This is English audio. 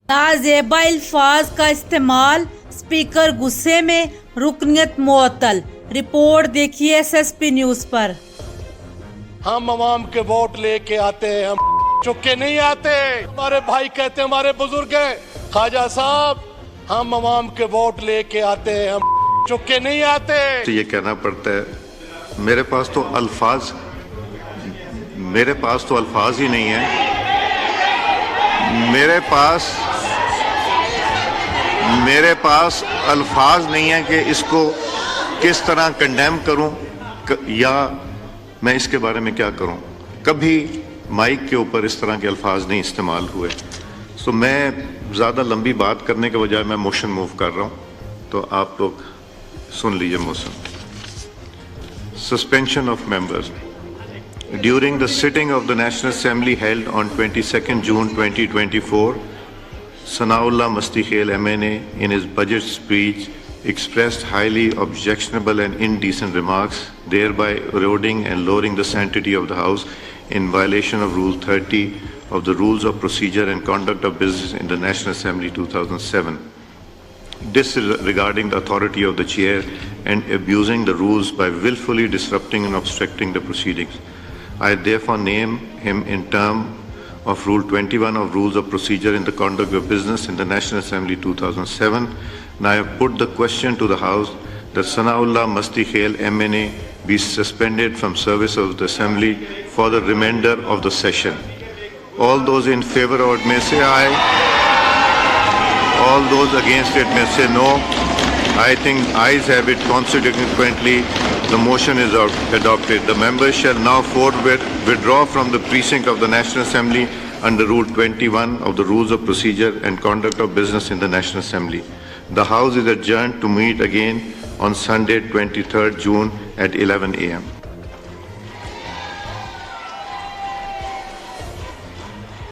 नाजेबा अल्फाज का इस्तेमाल, स्पीकर गुस्से में, रुकनियत मुअत्तल। रिपोर्ट देखिए एसएसपी न्यूज पर। हम अवाम के वोट लेके आते हैं, हम चुपके नहीं आते। हमारे भाई कहते हैं, हमारे बुजुर्ग है ख्वाजा साहब, हम अवाम के वोट लेके आते हैं, हम चुपके नहीं आते। तो ये कहना पड़ता है, मेरे पास तो अल्फाज ही नहीं है। मेरे पास अल्फाज नहीं है कि इसको किस तरह कंडेम करूं या मैं इसके बारे में क्या करूं। कभी माइक के ऊपर इस तरह के अल्फाज नहीं इस्तेमाल हुए। सो मैं ज़्यादा लंबी बात करने के बजाय मैं मोशन मूव कर रहा हूं, तो आप लोग सुन लीजिए motion. Suspension of members. During the sitting of the National Assembly held on 22nd June 2024, Sanaullah Mastikhail MNA in his budget speech expressed highly objectionable and indecent remarks, thereby eroding and lowering the sanctity of the House in violation of Rule 30 of the Rules of Procedure and Conduct of Business in the National Assembly 2007. Disregarding the authority of the chair and abusing the rules by willfully disrupting and obstructing the proceedings. I therefore name him in terms of Rule 21 of Rules of Procedure in the Conduct of Business in the National Assembly 2007. And I have put the question to the House that Sanaullah Mastikhail MNA be suspended from service of the Assembly for the remainder of the session. All those in favor of it may say aye. All those against it may say no. I think ayes have it. Consequently, the motion is adopted. The members shall now forthwith withdraw from the precinct of the National Assembly under Rule 21 of the Rules of Procedure and Conduct of Business in the National Assembly. The House is adjourned to meet again on Sunday, 23rd June at 11 a.m.